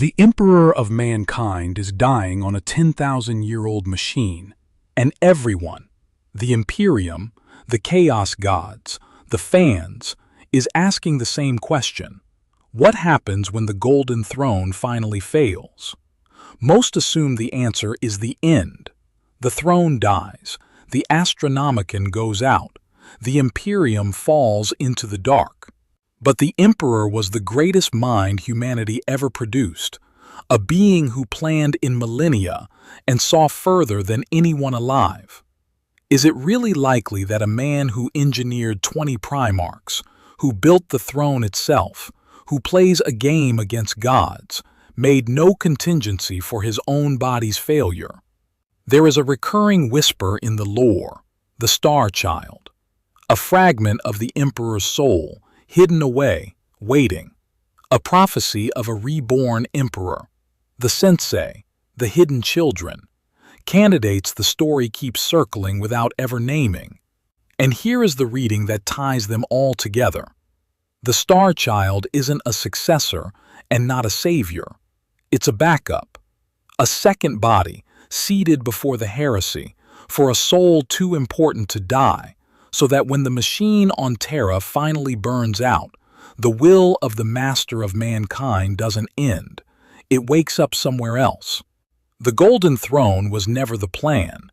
The Emperor of mankind is dying on a 10,000-year-old machine, and everyone, the Imperium, the Chaos Gods, the fans, is asking the same question. What happens when the Golden Throne finally fails? Most assume the answer is the end. The throne dies, the Astronomican goes out, the Imperium falls into the dark. But the Emperor was the greatest mind humanity ever produced, a being who planned in millennia and saw further than anyone alive. Is it really likely that a man who engineered 20 Primarchs, who built the throne itself, who plays a game against gods, made no contingency for his own body's failure? There is a recurring whisper in the lore, the Star Child, a fragment of the Emperor's soul, hidden away, waiting, a prophecy of a reborn emperor, the Sensei, the hidden children, candidates the story keeps circling without ever naming. And here is the reading that ties them all together. The Star Child isn't a successor and not a savior. It's a backup, a second body seated before the Heresy for a soul too important to die, so that when the machine on Terra finally burns out, the will of the master of mankind doesn't end. It wakes up somewhere else. The Golden Throne was never the plan.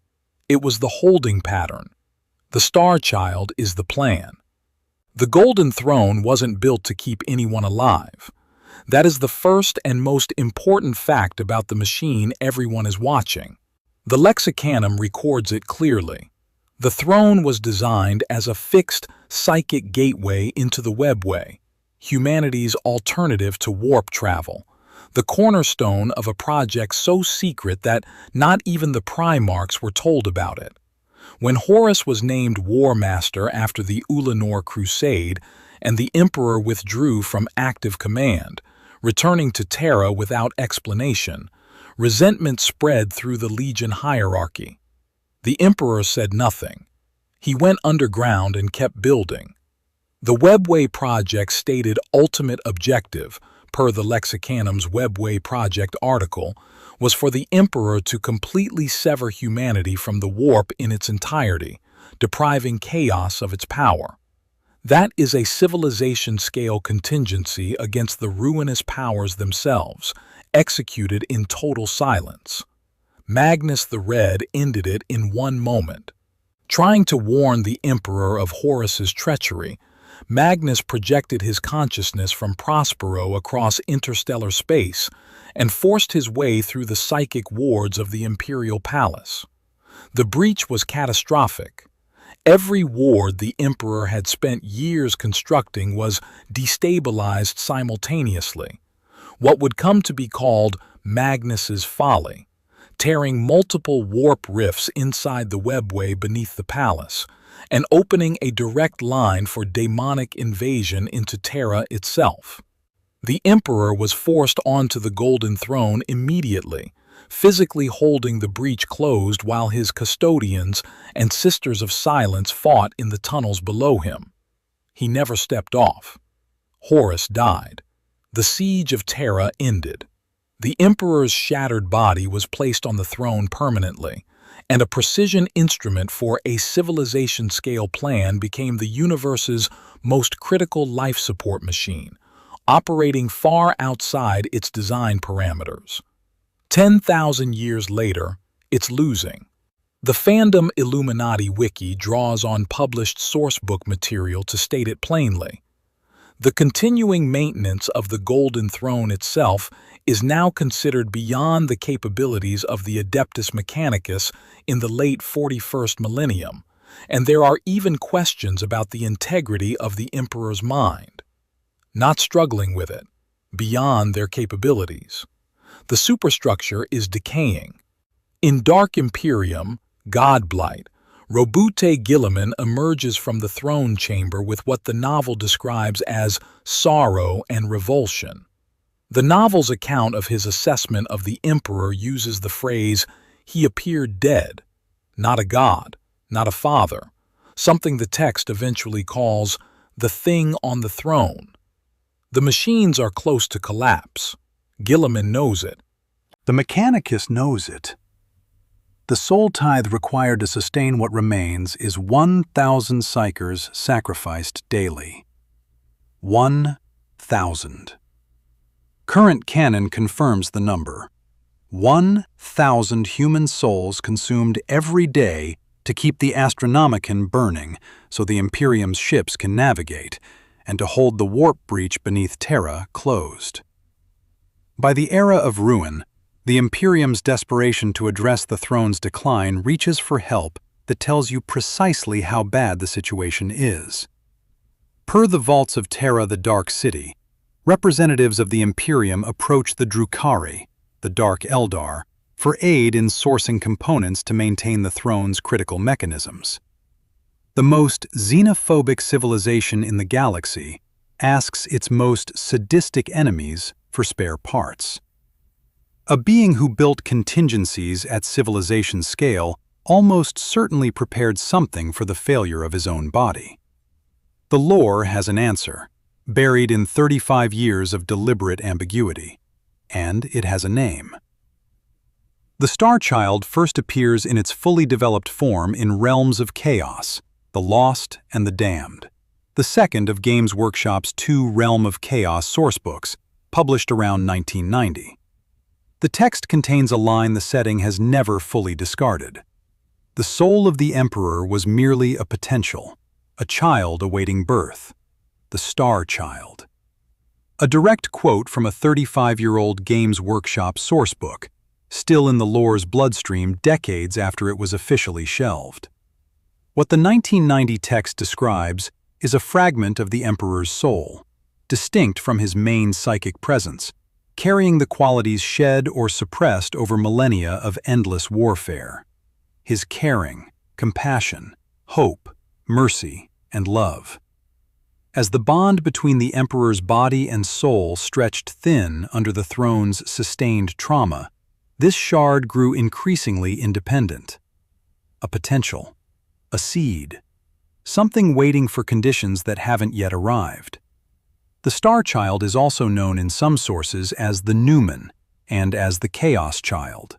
It was the holding pattern. The Star Child is the plan. The Golden Throne wasn't built to keep anyone alive. That is the first and most important fact about the machine everyone is watching. The Lexicanum records it clearly. The throne was designed as a fixed psychic gateway into the webway, humanity's alternative to warp travel, the cornerstone of a project so secret that not even the Primarchs were told about it. When Horus was named War Master after the Ulanor Crusade and the Emperor withdrew from active command, returning to Terra without explanation, resentment spread through the Legion hierarchy. The Emperor said nothing. He went underground and kept building. The Webway Project's stated ultimate objective, per the Lexicanum's Webway Project article, was for the Emperor to completely sever humanity from the warp in its entirety, depriving chaos of its power. That is a civilization-scale contingency against the ruinous powers themselves, executed in total silence. Magnus the Red ended it in one moment. Trying to warn the Emperor of Horus's treachery, Magnus projected his consciousness from Prospero across interstellar space and forced his way through the psychic wards of the Imperial Palace. The breach was catastrophic. Every ward the Emperor had spent years constructing was destabilized simultaneously. What would come to be called Magnus's folly, tearing multiple warp rifts inside the webway beneath the palace, and opening a direct line for demonic invasion into Terra itself. The Emperor was forced onto the Golden Throne immediately, physically holding the breach closed while his custodians and Sisters of Silence fought in the tunnels below him. He never stepped off. Horus died. The siege of Terra ended. The Emperor's shattered body was placed on the throne permanently, and a precision instrument for a civilization-scale plan became the universe's most critical life support machine, operating far outside its design parameters. 10,000 years later, it's losing. The Fandom Illuminati wiki draws on published sourcebook material to state it plainly. The continuing maintenance of the Golden Throne itself is now considered beyond the capabilities of the Adeptus Mechanicus in the late 41st millennium, and there are even questions about the integrity of the Emperor's mind. Not struggling with it, beyond their capabilities. The superstructure is decaying. In Dark Imperium, Godblight, Robute Gilliman emerges from the throne chamber with what the novel describes as sorrow and revulsion. The novel's account of his assessment of the Emperor uses the phrase, "he appeared dead," not a god, not a father, something the text eventually calls the thing on the throne. The machines are close to collapse. Gilliman knows it. The Mechanicus knows it. The soul tithe required to sustain what remains is 1,000 psychers sacrificed daily. 1,000. Current canon confirms the number. 1,000 human souls consumed every day to keep the Astronomican burning so the Imperium's ships can navigate, and to hold the warp breach beneath Terra closed. By the era of ruin, the Imperium's desperation to address the throne's decline reaches for help that tells you precisely how bad the situation is. Per the vaults of Terra, the Dark City, representatives of the Imperium approach the Drukhari, the Dark Eldar, for aid in sourcing components to maintain the throne's critical mechanisms. The most xenophobic civilization in the galaxy asks its most sadistic enemies for spare parts. A being who built contingencies at civilization scale almost certainly prepared something for the failure of his own body. The lore has an answer, buried in 35 years of deliberate ambiguity, and it has a name. The Star Child first appears in its fully developed form in Realms of Chaos, The Lost and the Damned, the second of Games Workshop's 2 Realm of Chaos sourcebooks, published around 1990. The text contains a line the setting has never fully discarded. The soul of the Emperor was merely a potential, a child awaiting birth, the Star Child. A direct quote from a 35-year-old Games Workshop sourcebook, still in the lore's bloodstream decades after it was officially shelved. What the 1990 text describes is a fragment of the Emperor's soul, distinct from his main psychic presence, carrying the qualities shed or suppressed over millennia of endless warfare. His caring, compassion, hope, mercy, and love. As the bond between the Emperor's body and soul stretched thin under the throne's sustained trauma, this shard grew increasingly independent. A potential, a seed, something waiting for conditions that haven't yet arrived. The Star Child is also known in some sources as the Numen and as the Chaos Child.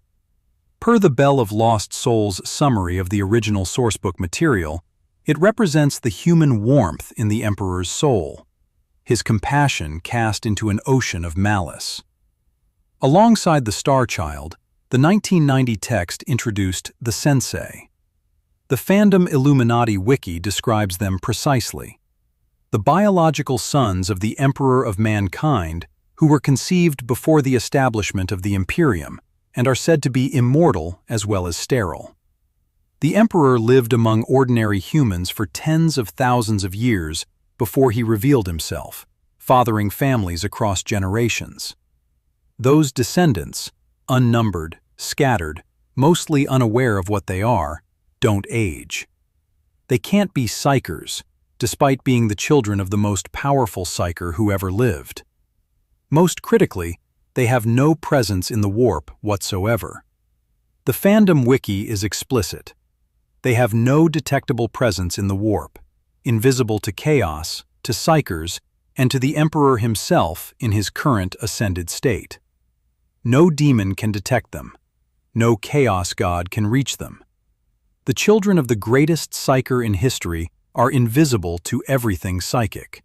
Per the Bell of Lost Souls summary of the original sourcebook material, it represents the human warmth in the Emperor's soul, his compassion cast into an ocean of malice. Alongside the Star Child, the 1990 text introduced the Sensei. The fandom Illuminati wiki describes them precisely. The biological sons of the Emperor of Mankind who were conceived before the establishment of the Imperium and are said to be immortal as well as sterile. The Emperor lived among ordinary humans for tens of thousands of years before he revealed himself, fathering families across generations. Those descendants, unnumbered, scattered, mostly unaware of what they are, don't age. They can't be psychers, despite being the children of the most powerful psycher who ever lived. Most critically, they have no presence in the warp whatsoever. The fandom wiki is explicit. They have no detectable presence in the warp, invisible to chaos, to psychers, and to the Emperor himself in his current ascended state. No demon can detect them. No chaos god can reach them. The children of the greatest psycher in history are invisible to everything psychic.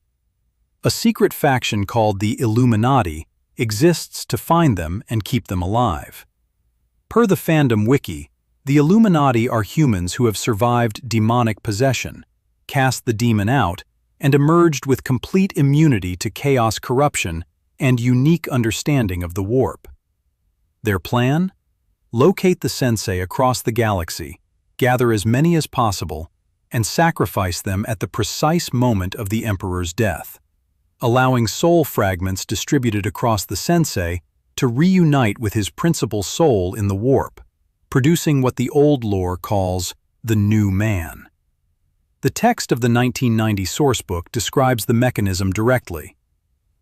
A secret faction called the Illuminati exists to find them and keep them alive. Per the fandom wiki, the Illuminati are humans who have survived demonic possession, cast the demon out, and emerged with complete immunity to chaos corruption and unique understanding of the warp. Their plan? Locate the Sensei across the galaxy, gather as many as possible, and sacrifice them at the precise moment of the Emperor's death, allowing soul fragments distributed across the Sensei to reunite with his principal soul in the warp, producing what the old lore calls the new man. The text of the 1990 sourcebook describes the mechanism directly.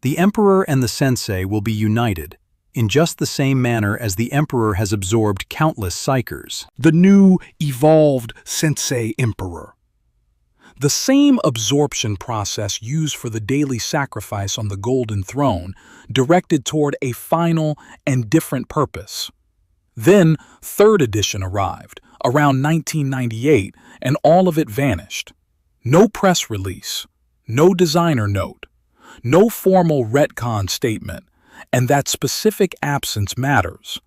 The Emperor and the Sensei will be united, in just the same manner as the Emperor has absorbed countless psychers. The new, evolved Sensei Emperor. The same absorption process used for the daily sacrifice on the Golden Throne, directed toward a final and different purpose. Then, third edition arrived, around 1998, and all of it vanished. No press release, no designer note, no formal retcon statement, and that specific absence matters.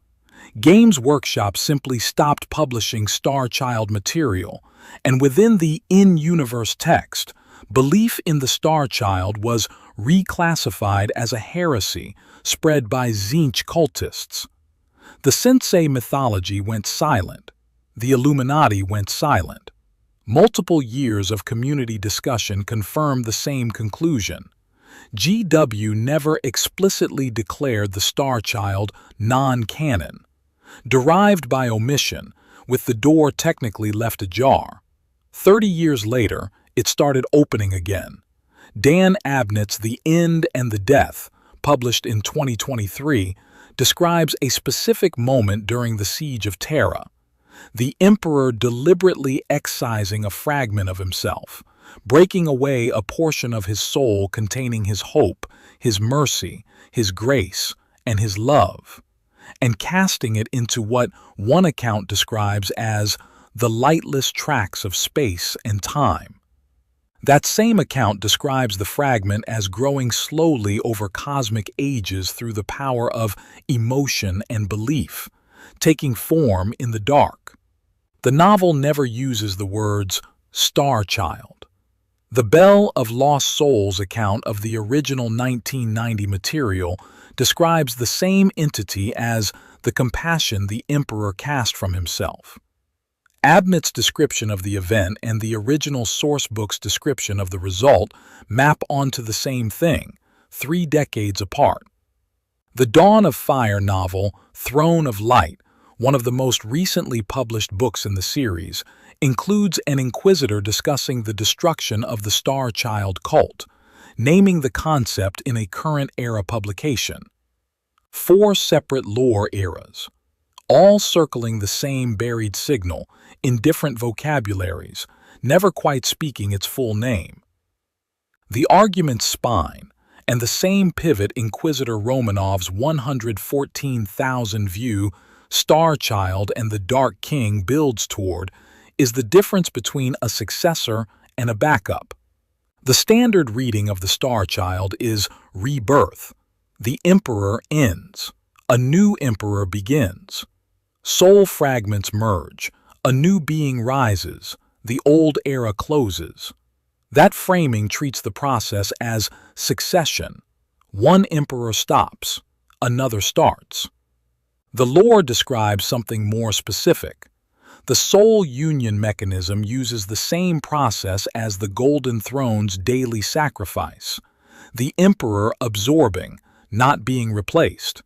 Games Workshop simply stopped publishing Star Child material, and within the in-universe text, belief in the Star Child was reclassified as a heresy spread by Tzeentch cultists. The Sensei mythology went silent. The Illuminati went silent. Multiple years of community discussion confirmed the same conclusion. GW never explicitly declared the Star Child non-canon, derived by omission, with the door technically left ajar. 30 years later, it started opening again. Dan Abnett's The End and the Death, published in 2023, describes a specific moment during the siege of Terra. The Emperor deliberately excising a fragment of himself, breaking away a portion of his soul containing his hope, his mercy, his grace, and his love, and casting it into what one account describes as the lightless tracks of space and time. That same account describes the fragment as growing slowly over cosmic ages through the power of emotion and belief, taking form in the dark. The novel never uses the words Star Child. The Bell of Lost Souls account of the original 1990 material describes the same entity as the compassion the Emperor cast from himself. Abnett's description of the event and the original sourcebook's description of the result map onto the same thing, 3 decades apart. The Dawn of Fire novel, Throne of Light, one of the most recently published books in the series, includes an inquisitor discussing the destruction of the Star Child cult, naming the concept in a current-era publication. 4 separate lore eras, all circling the same buried signal in different vocabularies, never quite speaking its full name. The argument's spine, and the same pivot Inquisitor Romanov's 114,000 view Star Child and the Dark King builds toward, is the difference between a successor and a backup. The standard reading of the Star Child is rebirth. The Emperor ends. A new Emperor begins. Soul fragments merge. A new being rises. The old era closes. That framing treats the process as succession. One Emperor stops. Another starts. The lore describes something more specific. The soul union mechanism uses the same process as the Golden Throne's daily sacrifice. The Emperor absorbing, not being replaced.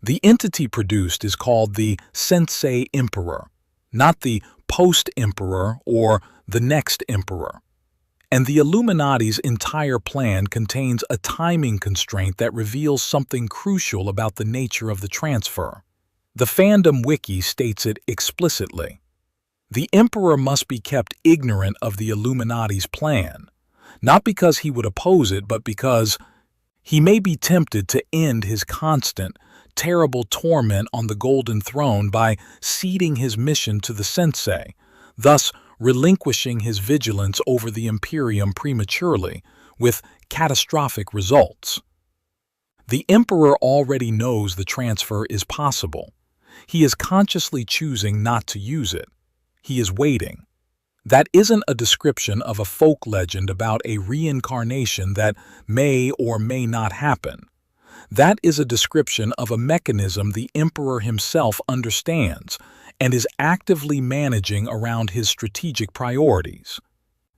The entity produced is called the Sensei Emperor, not the post-Emperor or the next Emperor. And the Illuminati's entire plan contains a timing constraint that reveals something crucial about the nature of the transfer. The fandom wiki states it explicitly. The Emperor must be kept ignorant of the Illuminati's plan, not because he would oppose it, but because he may be tempted to end his constant, terrible torment on the Golden Throne by ceding his mission to the Sensei, thus relinquishing his vigilance over the Imperium prematurely, with catastrophic results. The Emperor already knows the transfer is possible. He is consciously choosing not to use it. He is waiting. That isn't a description of a folk legend about a reincarnation that may or may not happen. That is a description of a mechanism the Emperor himself understands and is actively managing around his strategic priorities.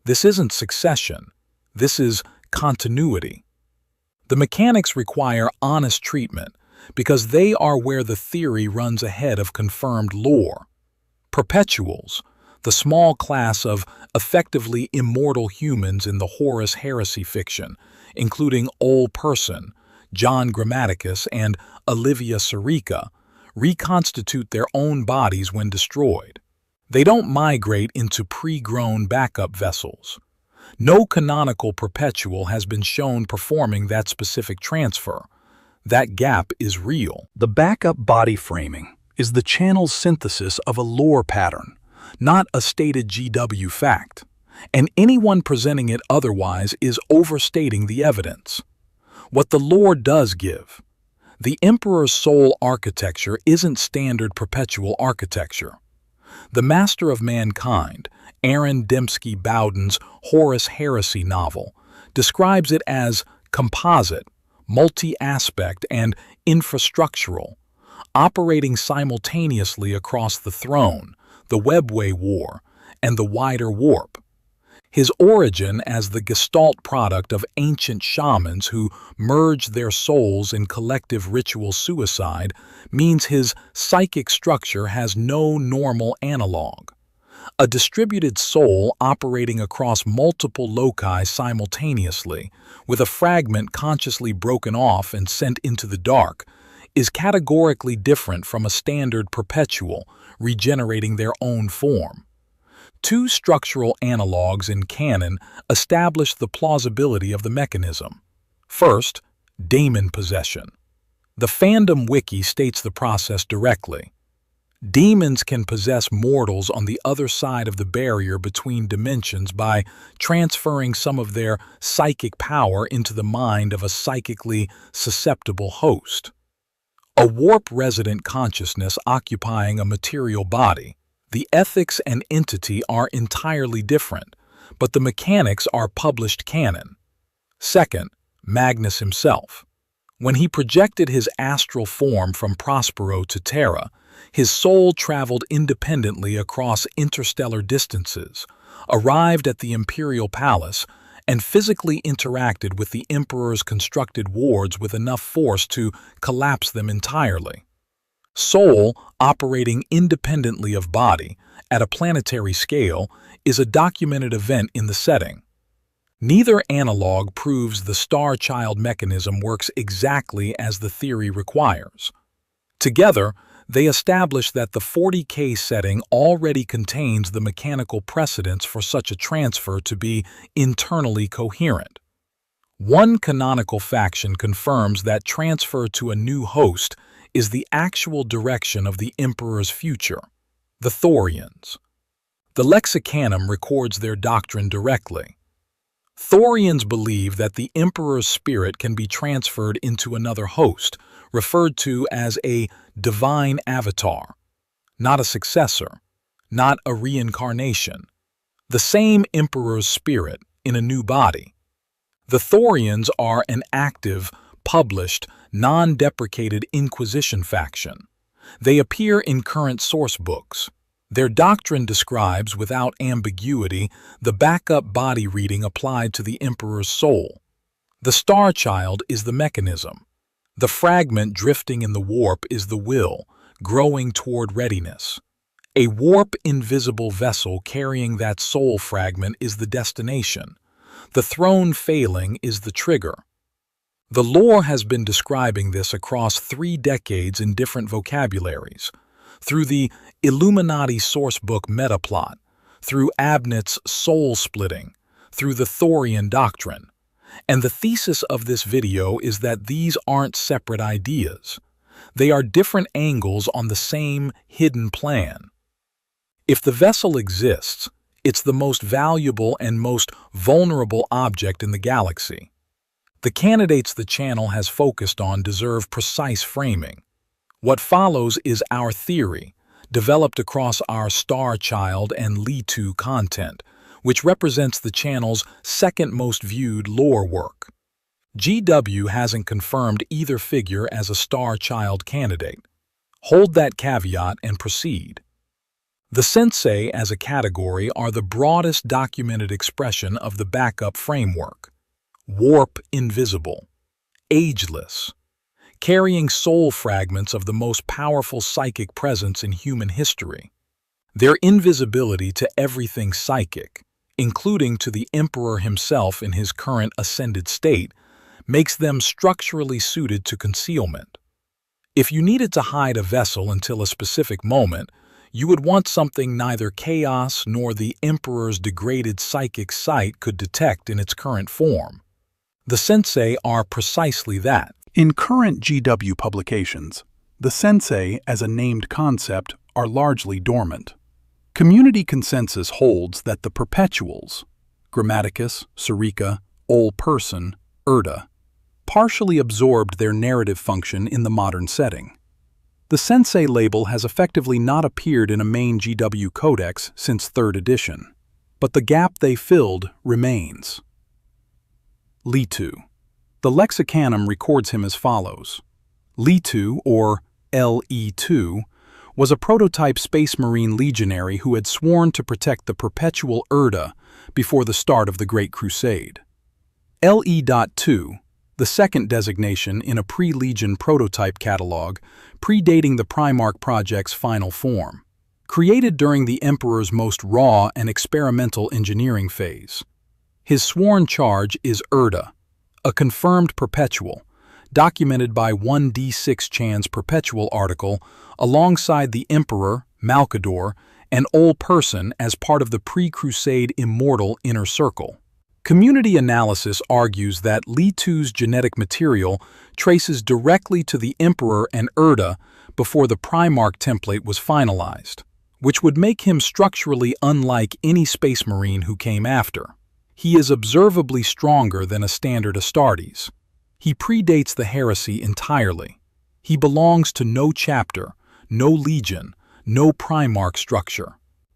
This isn't succession. This is continuity. The mechanics require honest treatment because they are where the theory runs ahead of confirmed lore. Perpetuals, the small class of effectively immortal humans in the Horus Heresy fiction, including Ol Person, John Grammaticus, and Olivia Sirica, reconstitute their own bodies when destroyed. They don't migrate into pre-grown backup vessels. No canonical perpetual has been shown performing that specific transfer. That gap is real. The backup body framing is the channel's synthesis of a lore pattern, not a stated GW fact, and anyone presenting it otherwise is overstating the evidence. What the lore does give: the Emperor's soul architecture isn't standard perpetual architecture. The Master of Mankind, Aaron Dembski Bowden's Heresy novel, describes it as composite, multi-aspect, and infrastructural, operating simultaneously across the throne, the Webway War, and the wider warp. His origin as the gestalt product of ancient shamans who merged their souls in collective ritual suicide means his psychic structure has no normal analog. A distributed soul operating across multiple loci simultaneously, with a fragment consciously broken off and sent into the dark, is categorically different from a standard perpetual regenerating their own form. Two structural analogs in canon establish the plausibility of the mechanism. First, daemon possession. The fandom wiki states the process directly. Demons can possess mortals on the other side of the barrier between dimensions by transferring some of their psychic power into the mind of a psychically susceptible host. A warp-resident consciousness occupying a material body. The ethics and entity are entirely different, but the mechanics are published canon. Second, Magnus himself. When he projected his astral form from Prospero to Terra, his soul traveled independently across interstellar distances, arrived at the Imperial Palace, and physically interacted with the Emperor's constructed wards with enough force to collapse them entirely. Soul, operating independently of body, at a planetary scale, is a documented event in the setting. Neither analog proves the star-child mechanism works exactly as the theory requires. Together, they establish that the 40K setting already contains the mechanical precedents for such a transfer to be internally coherent. One canonical faction confirms that transfer to a new host is the actual direction of the Emperor's future, the Thorians. The Lexicanum records their doctrine directly. Thorians believe that the Emperor's spirit can be transferred into another host, referred to as a divine avatar, not a successor, not a reincarnation. The same Emperor's spirit in a new body. The Thorians are an active, published, non-deprecated Inquisition faction. They appear in current source books. Their doctrine describes, without ambiguity, the backup body reading applied to the Emperor's soul. The Star Child is the mechanism. The fragment drifting in the warp is the will, growing toward readiness. A warp-invisible vessel carrying that soul fragment is the destination. The throne failing is the trigger. The lore has been describing this across 3 decades in different vocabularies, through the Illuminati sourcebook Metaplot, through Abnett's soul splitting, through the Thorian doctrine. And the thesis of this video is that these aren't separate ideas. They are different angles on the same hidden plan. If the vessel exists, it's the most valuable and most vulnerable object in the galaxy. The candidates the channel has focused on deserve precise framing. What follows is our theory, developed across our Star Child and Litu content, which represents the channel's second most viewed lore work. GW hasn't confirmed either figure as a Star Child candidate. Hold that caveat and proceed. The Sensei as a category are the broadest documented expression of the backup framework. Warp invisible, ageless, carrying soul fragments of the most powerful psychic presence in human history. Their invisibility to everything psychic, including to the Emperor himself in his current ascended state, makes them structurally suited to concealment. If you needed to hide a vessel until a specific moment, You would want something neither chaos nor the Emperor's degraded psychic sight could detect in its current form. The Sensei are precisely that. In current GW publications, the Sensei as a named concept are largely dormant. Community consensus holds that the perpetuals, Grammaticus, Sarika, Ol Person, Erda, partially absorbed their narrative function in the modern setting. The Sensei label has effectively not appeared in a main GW codex since 3rd edition, but the gap they filled remains. Litu. The Lexicanum records him as follows. Litu, or LE2, was a prototype Space Marine legionary who had sworn to protect the perpetual Erda before the start of the Great Crusade. LE.2, the second designation in a pre-Legion prototype catalog, predating the Primarch project's final form, created during the Emperor's most raw and experimental engineering phase. His sworn charge is Erda, a confirmed perpetual, documented by 1D6 Chan's perpetual article alongside the Emperor, Malkador, and Ol Person as part of the pre-Crusade Immortal Inner Circle. Community analysis argues that Litu's genetic material traces directly to the Emperor and Erda before the Primarch template was finalized, which would make him structurally unlike any Space Marine who came after. He is observably stronger than a standard Astartes. He predates the Heresy entirely. He belongs to no chapter, no legion, no Primarch structure.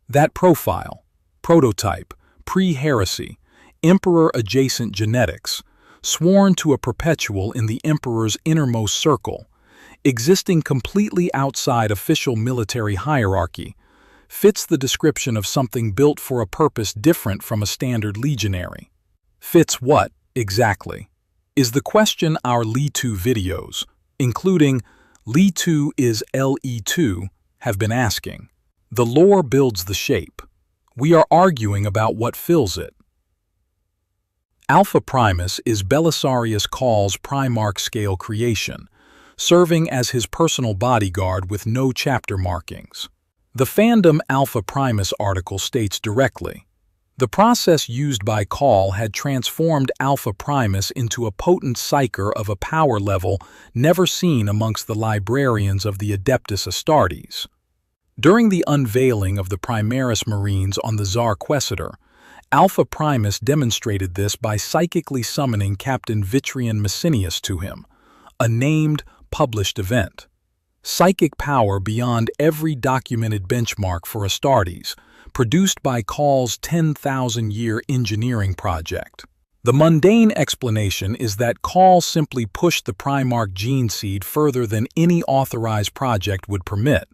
That profile, prototype, pre-Heresy, Emperor-adjacent genetics, sworn to a perpetual in the Emperor's innermost circle, existing completely outside official military hierarchy, fits the description of something built for a purpose different from a standard legionary. Fits what, exactly, is the question our Litu videos, including Litu is LE2, have been asking. The lore builds the shape. We are arguing about what fills it. Alpha Primus is Belisarius Caul's Primarch-scale creation, serving as his personal bodyguard with no chapter markings. The fandom Alpha Primus article states directly, the process used by Caul had transformed Alpha Primus into a potent psyker of a power level never seen amongst the librarians of the Adeptus Astartes. During the unveiling of the Primaris Marines on the Tsar Quesitor, Alpha Primus demonstrated this by psychically summoning Captain Vitrian Messinius to him, a named, published event. Psychic power beyond every documented benchmark for Astartes, produced by Caul's 10,000-year engineering project. The mundane explanation is that Caul simply pushed the Primarch gene seed further than any authorized project would permit,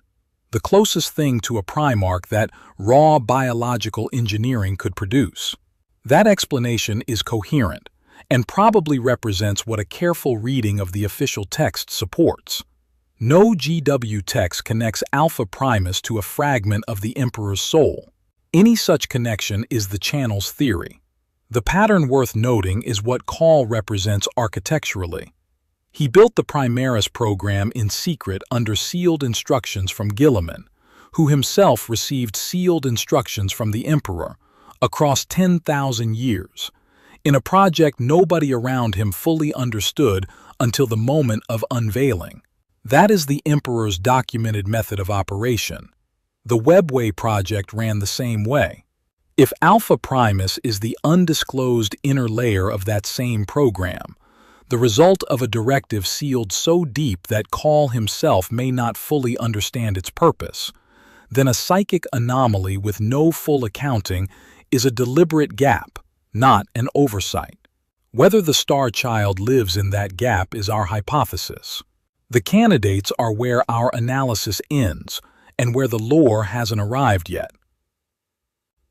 the closest thing to a Primarch that raw biological engineering could produce. That explanation is coherent and probably represents what a careful reading of the official text supports. No GW text connects Alpha Primus to a fragment of the Emperor's soul. Any such connection is the channel's theory. The pattern worth noting is what Caul represents architecturally. He built the Primaris program in secret under sealed instructions from Guilliman, who himself received sealed instructions from the Emperor, across 10,000 years, in a project nobody around him fully understood until the moment of unveiling. That is the Emperor's documented method of operation. The Webway project ran the same way. If Alpha Primus is the undisclosed inner layer of that same program, the result of a directive sealed so deep that Caul himself may not fully understand its purpose, then a psychic anomaly with no full accounting is a deliberate gap, not an oversight. Whether the Star Child lives in that gap is our hypothesis. The candidates are where our analysis ends, and where the lore hasn't arrived yet.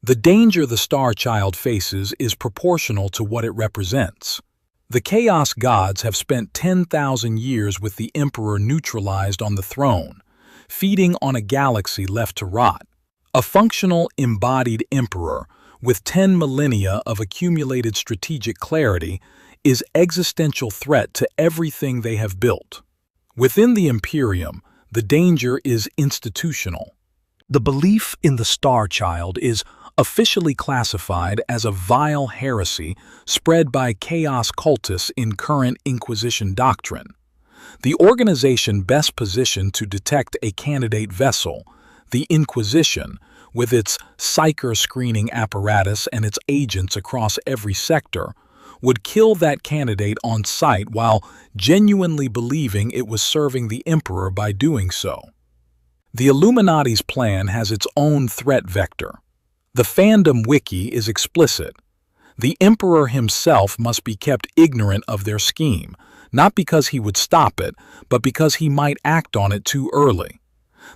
The danger the Star Child faces is proportional to what it represents. The Chaos Gods have spent 10,000 years with the Emperor neutralized on the throne, feeding on a galaxy left to rot. A functional, embodied Emperor, with 10 millennia of accumulated strategic clarity, is existential threat to everything they have built. Within the Imperium, the danger is institutional. The belief in the Star Child is officially classified as a vile heresy spread by chaos cultists in current Inquisition doctrine. The organization best positioned to detect a candidate vessel, the Inquisition, with its psyker screening apparatus and its agents across every sector, would kill that candidate on sight while genuinely believing it was serving the Emperor by doing so. The Illuminati's plan has its own threat vector. The fandom wiki is explicit. The Emperor himself must be kept ignorant of their scheme, not because he would stop it, but because he might act on it too early.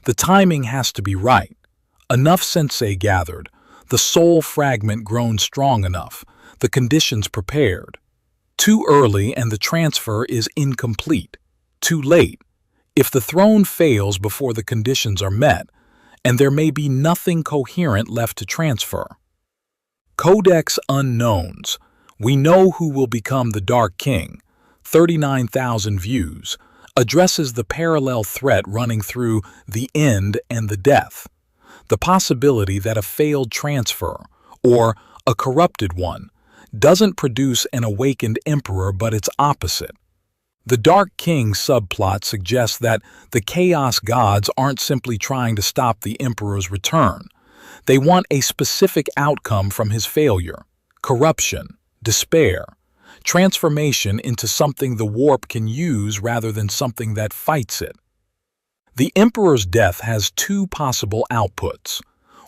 The timing has to be right. Enough Sensei gathered, the soul fragment grown strong enough, the conditions prepared. Too early and the transfer is incomplete. Too late. If the throne fails before the conditions are met, and there may be nothing coherent left to transfer. Codex Unknowns. We know who will become the Dark King. 39,000 views. Addresses the parallel threat running through the end and the death. The possibility that a failed transfer, or a corrupted one, doesn't produce an awakened emperor but its opposite. The Dark King subplot suggests that the Chaos Gods aren't simply trying to stop the Emperor's return. They want a specific outcome from his failure: corruption, despair, transformation into something the warp can use rather than something that fights it. The Emperor's death has two possible outputs.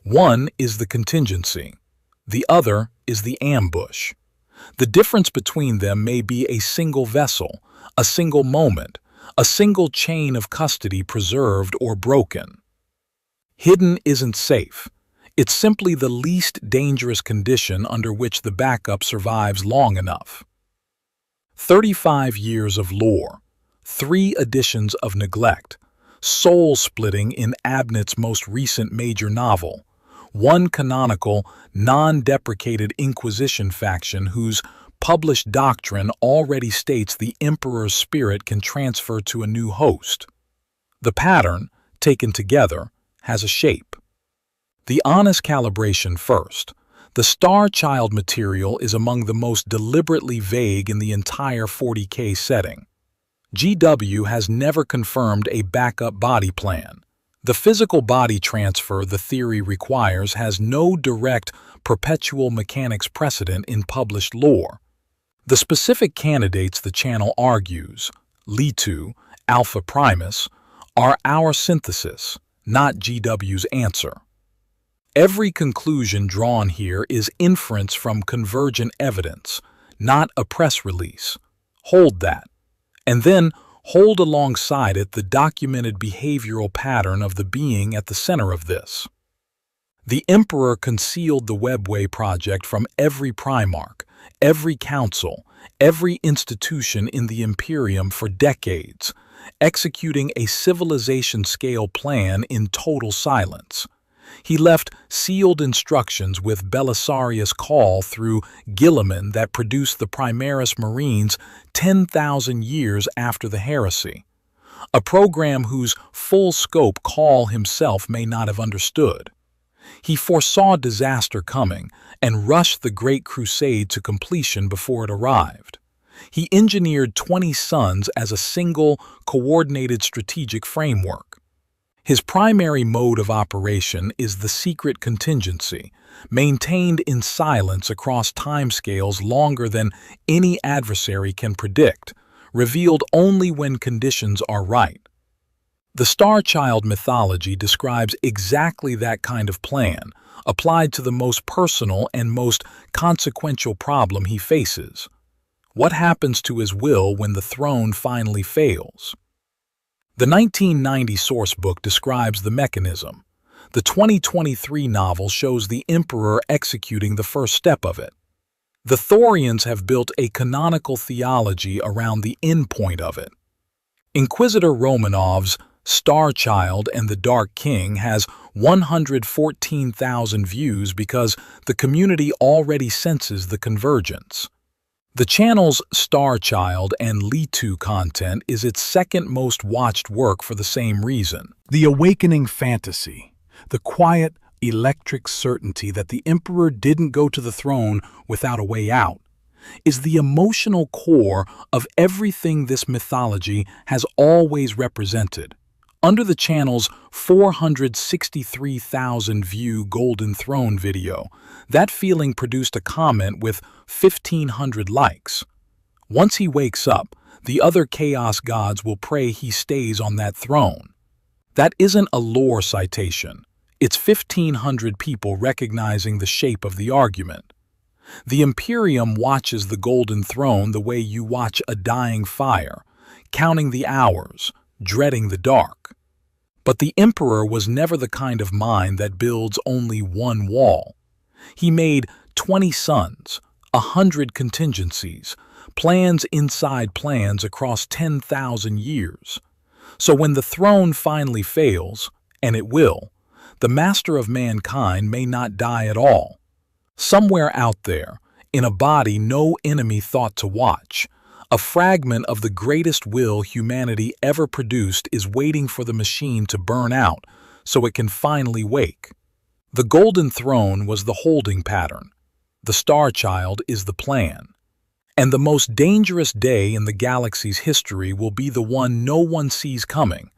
One is the contingency. The other is the ambush. The difference between them may be a single vessel, a single moment, a single chain of custody preserved or broken. Hidden isn't safe. It's simply the least dangerous condition under which the backup survives long enough. 35 years of lore, 3 editions of neglect, soul-splitting in Abnett's most recent major novel, 1 canonical, non-deprecated Inquisition faction whose published doctrine already states the Emperor's spirit can transfer to a new host. The pattern, taken together, has a shape. The honest calibration first. The Star Child material is among the most deliberately vague in the entire 40K setting. GW has never confirmed a backup body plan. The physical body transfer the theory requires has no direct perpetual mechanics precedent in published lore. The specific candidates the channel argues, Leto, Alpha Primus, are our synthesis, not GW's answer. Every conclusion drawn here is inference from convergent evidence, not a press release. Hold that. And then hold alongside it the documented behavioral pattern of the being at the center of this. The Emperor concealed the Webway project from every Primarch, every council, every institution in the Imperium for decades, executing a civilization-scale plan in total silence. He left sealed instructions with Belisarius' call through Guilliman that produced the Primaris Marines 10,000 years after the Heresy, a program whose full scope Call himself may not have understood. He foresaw disaster coming and rushed the Great Crusade to completion before it arrived. He engineered 20 suns as a single, coordinated strategic framework. His primary mode of operation is the secret contingency, maintained in silence across timescales longer than any adversary can predict, revealed only when conditions are right. The Star Child mythology describes exactly that kind of plan, applied to the most personal and most consequential problem he faces. What happens to his will when the throne finally fails? The 1990 sourcebook describes the mechanism. The 2023 novel shows the Emperor executing the first step of it. The Thorians have built a canonical theology around the endpoint of it. Inquisitor Romanov's Star Child and the Dark King has 114,000 views because the community already senses the convergence. The channel's Star Child and Leto content is its second most watched work for the same reason. The awakening fantasy. The quiet, electric certainty that the emperor didn't go to the throne without a way out is the emotional core of everything this mythology has always represented. Under the channel's 463,000 view Golden Throne video, that feeling produced a comment with 1,500 likes. Once he wakes up, the other chaos gods will pray he stays on that throne. That isn't a lore citation. It's 1,500 people recognizing the shape of the argument. The Imperium watches the Golden Throne the way you watch a dying fire, counting the hours, dreading the dark. But the Emperor was never the kind of mind that builds only one wall. He made 20 sons, 100 contingencies, plans inside plans across 10,000 years. So when the throne finally fails, and it will, the master of mankind may not die at all. Somewhere out there, in a body no enemy thought to watch, a fragment of the greatest will humanity ever produced is waiting for the machine to burn out so it can finally wake. The Golden Throne was the holding pattern. The Star Child is the plan. And the most dangerous day in the galaxy's history will be the one no one sees coming,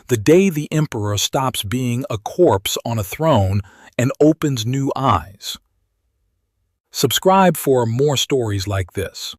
the day the Emperor stops being a corpse on a throne and opens new eyes. Subscribe for more stories like this.